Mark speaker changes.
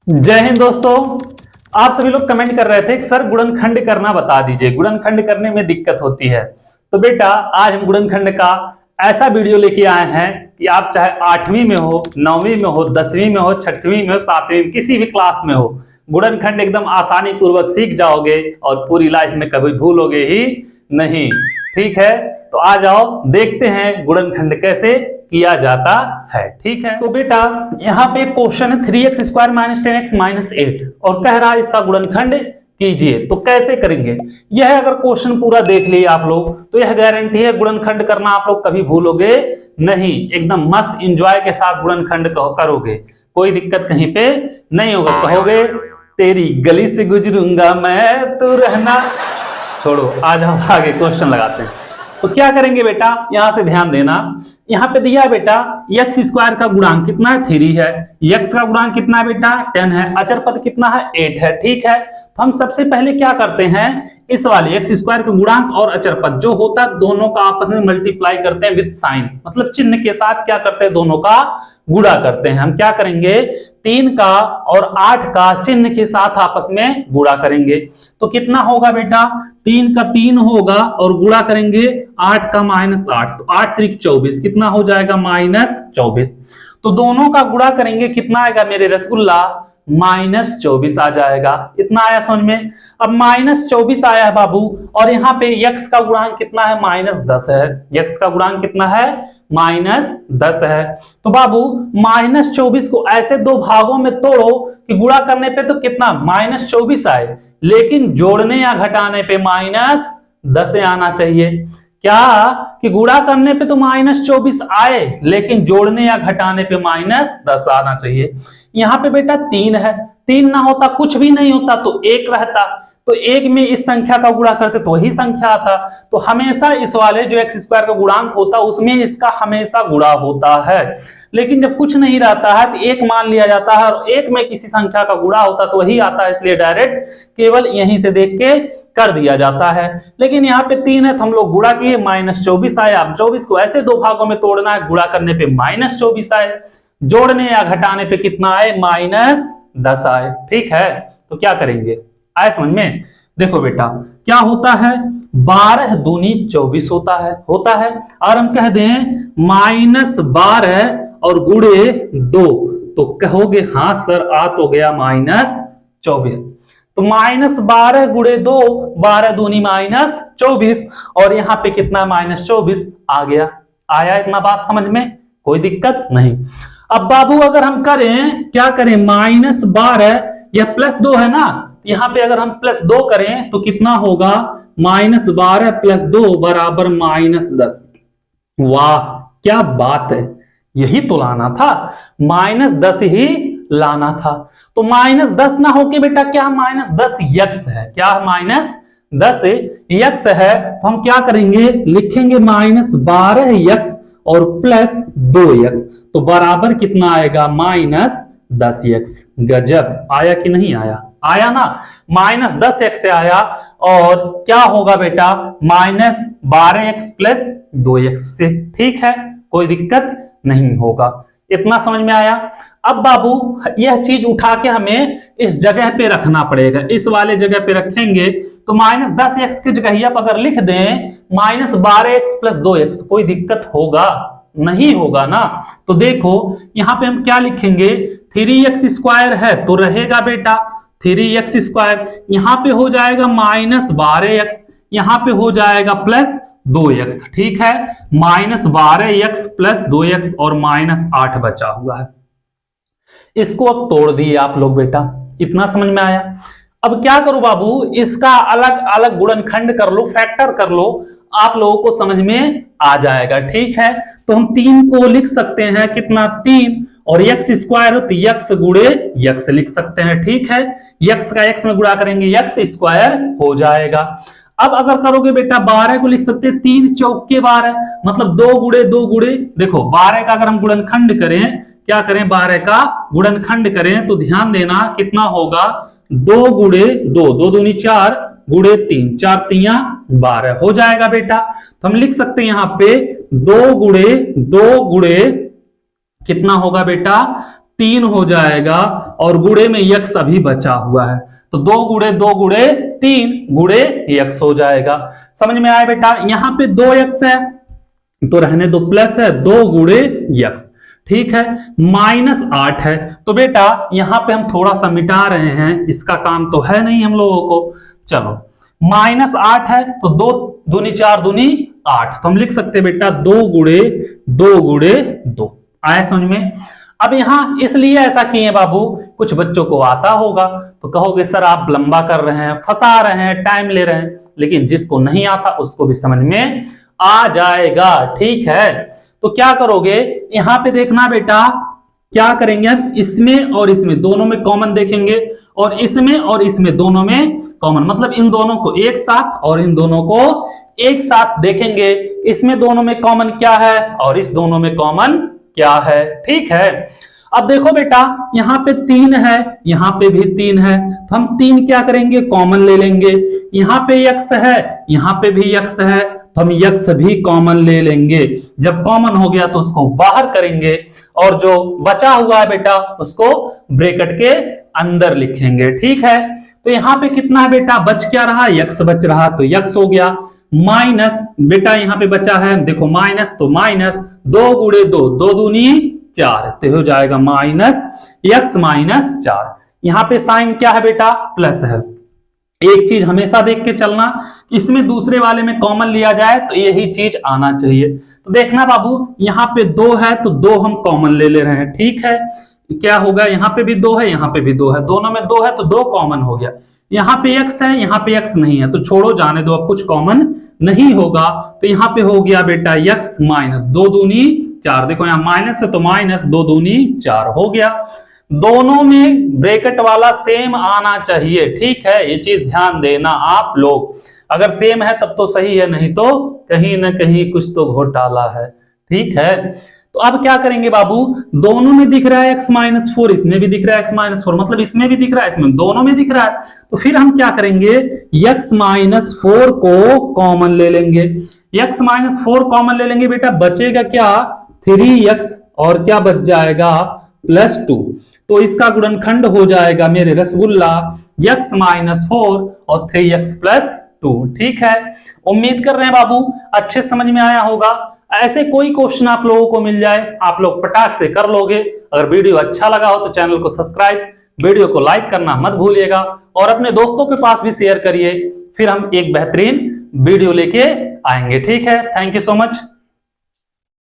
Speaker 1: जय हिंद दोस्तों। आप सभी लोग कमेंट कर रहे थे कि सर गुणनखंड करना बता दीजिए, गुणनखंड करने में दिक्कत होती है। तो बेटा आज हम गुणनखंड का ऐसा वीडियो लेके आए हैं कि आप चाहे 8वीं में हो, 9वीं में हो, 10वीं में हो, 6वीं में हो, 7वीं में, किसी भी क्लास में हो, गुणनखंड एकदम आसानी पूर्वक सीख जाओगे और पूरी लाइफ में कभी भूलोगे ही नहीं। ठीक है, तो आ जाओ देखते हैं गुणनखंड कैसे किया जाता है। ठीक है, तो बेटा यहाँ पे क्वेश्चन है 3x square minus 10x minus 8 और कह रहा है इसका गुणनखंड कीजिए। तो कैसे करेंगे यह, अगर क्वेश्चन पूरा देख लिए आप लोग तो यह गारंटी है गुणनखंड करना आप लोग कभी भूलोगे नहीं, एकदम मस्त एंजॉय के साथ गुणनखंड करोगे, कोई दिक्कत कहीं पे नहीं होगा। कहोगे तेरी गली से गुजरूंगा मैं, तू रहना। छोड़ो, आज हम आगे क्वेश्चन लगाते हैं। तो क्या करेंगे बेटा, यहां से ध्यान देना, यहां पे दिया बेटा x स्क्वायर का गुणांक कितना है 3 है, x का गुणांक कितना है बेटा 10 है, अचर पद कितना है 8 है। ठीक है, तो हम सबसे पहले क्या करते हैं, इस वाले x स्क्वायर का गुणांक और अचर पद जो होता है दोनों का आपस में मल्टीप्लाई करते हैं विद साइन, मतलब चिन्ह के साथ क्या करते हैं, दोनों का गुणा करते हैं। हम क्या करेंगे 3 का और 8 का चिन्ह के साथ आपस में गुणा करेंगे। तो कितना होगा बेटा, 3 का 3 होगा और गुणा करेंगे 8 का -8, तो 8 3 24, कितना हो जाएगा -24। तो दोनों का गुणा करेंगे, कितना आएगा मेरे रसगुल्ला, -24 आ जाएगा। इतना आया समझ में। अब -24 आया है बाबू, और यहाँ पे x का गुणांक कितना है -10 है, x का गुणांक कितना है -10 है। तो बाबू -24 को ऐसे दो भागों में तोड़ो कि गुणा करने पे तो कितना -24 आए, लेकिन जोड़ने या घटाने पे -10 आना चाहिए। क्या कि गुणा करने पे तो -24 आए, लेकिन जोड़ने या घटाने पे -10 आना चाहिए। यहाँ पे बेटा 3 है, 3 ना होता कुछ भी नहीं होता, तो 1 रहता, तो 1 में इस संख्या का गुणा करते तो वही संख्या आता। तो हमेशा इस वाले जो x स्क्वायर का गुणांक होता उसमें इसका हमेशा गुणा होता है। लेकिन जब कुछ नहीं रहता है तो 1 मान लिया जाता है, और 1 में किसी संख्या का गुणा होता तो वही आता है, इसलिए डायरेक्ट केवल यहीं से देख के कर दिया जाता है। लेकिन यहाँ पे 3 है तो हम लोग गुणा किए, -24 आया। अब 24 को ऐसे दो भागों में तोड़ना है, गुणा करने पे -24 आए, जोड़ने या घटाने पे कितना आए, -10 आए। ठीक है, तो क्या करेंगे, आए समझ में। देखो बेटा क्या होता है, 12 दूनी 24 होता है और हम कह दें -12 और गुणे 2, तो कहोगे हाँ सर आ तो गया -24। तो -12 गुणे 2, 12 दूनी -24, और यहाँ पे कितना -24 आ गया। आया इतना बात समझ में, कोई दिक्कत नहीं। अब बाबू अगर हम करें, क्या करें, -12 या +2 है ना, यहाँ पे अगर हम +2 करें तो कितना होगा, -12 + 2 बराबर -10। वाह क्या बात है, यही तो लाना था, -10 ही लाना था। तो -10 ना होके बेटा क्या -10x है, क्या -10x है। तो हम क्या करेंगे, लिखेंगे -12x और +2x, तो बराबर कितना आएगा, -10x। गजब, आया कि नहीं आया, आया ना, -10x से आया। और क्या होगा बेटा, -12x + 2x से। ठीक है, कोई दिक्कत नहीं होगा। इतना समझ में आया। अब बाबू यह चीज उठा के हमें इस जगह पे रखना पड़ेगा, इस वाले जगह पे रखेंगे तो -10x की जगह आप अगर लिख दें -12x + 2x, तो कोई दिक्कत होगा नहीं, होगा ना। तो देखो यहां पे हम क्या लिखेंगे, 3x स्क्वायर है तो रहेगा बेटा 3x स्क्वायर, यहां पे हो जाएगा -12x, यहां पे हो जाएगा +2x। ठीक है, -12x + 2x और -8 बचा हुआ है। इसको अब तोड़ दिए आप लोग बेटा, इतना समझ में आया। अब क्या करो बाबू, इसका अलग अलग गुणनखंड कर लो, फैक्टर कर लो, आप लोगों को समझ में आ जाएगा। ठीक है, तो हम 3 को लिख सकते हैं, कितना 3, और x स्क्वायर हो तो x गुणे x लिख सकते हैं। ठीक है, x का x में गुणा करेंगे x स्क्वायर हो जाएगा। अब अगर करोगे बेटा 12 को लिख सकते हैं 3 चौके 12, मतलब 2 गुणे 2 गुणे, देखो 12 का अगर हम गुणनखंड करें, क्या करें 12 का गुणनखंड करें तो ध्यान देना कितना होगा, 2 गुणे 2, 2 दूनी 4 गुणे 3, 4 तिया 12 हो जाएगा बेटा। तो हम लिख सकते हैं यहाँ पे 2 गुणे 2 गुणे कितना होगा बेटा 3 हो जाएगा और गुणे में यक्स अभी बचा हुआ है, तो 2 गुणे 3 गुणे यक्स हो जाएगा। समझ में आया बेटा? यहां पे 2 यक्स है तो रहने दो, प्लस है 2 गुणे यक्स, ठीक है। -8 है तो बेटा यहां पे हम थोड़ा सा मिटा रहे हैं, इसका काम तो है नहीं हम लोगों को। चलो -8 है तो 2 दूनी 4 दूनी 8, तो हम लिख सकते हैं बेटा 2 गुणे 2। आया समझ में? अब यहां इसलिए ऐसा किए बाबू, कुछ बच्चों को आता होगा तो कहोगे सर आप लंबा कर रहे हैं, फंसा रहे हैं, टाइम ले रहे हैं, लेकिन जिसको नहीं आता उसको भी समझ में आ जाएगा, ठीक है। तो क्या करोगे यहां पे देखना बेटा, क्या करेंगे हम, इसमें और इसमें दोनों में कॉमन देखेंगे, और इसमें दोनों में कॉमन, मतलब इन दोनों को एक साथ और इन दोनों को एक साथ देखेंगे। इसमें दोनों में कॉमन क्या है और इस दोनों में कॉमन क्या है, ठीक है। अब देखो बेटा यहां पे 3 है, यहां पे भी 3 है, तो हम 3 क्या करेंगे, कॉमन ले लेंगे। यहां पे यक्स है, यहां पे भी यक्स है, तो हम यक्स भी कॉमन ले लेंगे। जब कॉमन हो गया तो उसको बाहर करेंगे और जो बचा हुआ है बेटा उसको ब्रैकेट के अंदर लिखेंगे, ठीक है। तो यहां पे कितना है बेटा, बच क्या रहा, यक्स बच रहा, तो यक्स हो गया। माइनस बेटा यहां पे बचा है देखो माइनस, तो माइनस 2 गुणे 2, 2 दूनी 4, तो हो जाएगा -4। यहां पे साइन क्या है बेटा, प्लस है। एक चीज हमेशा देख के चलना, इसमें दूसरे वाले में कॉमन लिया जाए तो यही चीज आना चाहिए। तो देखना बाबू यहां पे 2 है तो 2 हम कॉमन ले रहे हैं, ठीक है। क्या होगा, यहां पे भी 2 है, यहां पे भी 2 है, दोनों में 2 है तो 2 कॉमन हो गया। यहां पे x है, यहां पे x नहीं है, तो छोड़ो जाने दो, अब कुछ कॉमन नहीं होगा। तो यहां पे हो गया बेटा x माइनस 2 दूनी 4, देखो यहां माइनस है तो माइनस 2 दूनी 4 हो गया। दोनों में ब्रैकेट वाला सेम आना चाहिए, ठीक है, ये चीज ध्यान देना आप लोग। अगर सेम है तब तो सही है, नहीं तो कहीं ना कहीं कुछ तो घोटाला है, ठीक है। तो अब क्या करेंगे बाबू, दोनों में दिख रहा है x-4, इसमें भी दिख रहा है x-4, मतलब इसमें भी दिख रहा है, इसमें दोनों में दिख रहा है, तो फिर हम क्या करेंगे, x-4 को कॉमन ले लेंगे। x-4 कॉमन ले लेंगे बेटा, बचेगा क्या, 3x और क्या बच जाएगा, +2। तो इसका गुणनखंड हो जाएगा मेरे रसगुल्ला x-4 और 3x + 2, ठीक है। उम्मीद कर रहे हैं बाबू अच्छे समझ में आया होगा। ऐसे कोई क्वेश्चन आप लोगों को मिल जाए आप लोग फटाक से कर लोगे। अगर वीडियो अच्छा लगा हो तो चैनल को सब्सक्राइब, वीडियो को लाइक करना मत भूलिएगा और अपने दोस्तों के पास भी शेयर करिए। फिर हम एक बेहतरीन वीडियो लेके आएंगे, ठीक है। Thank you so much.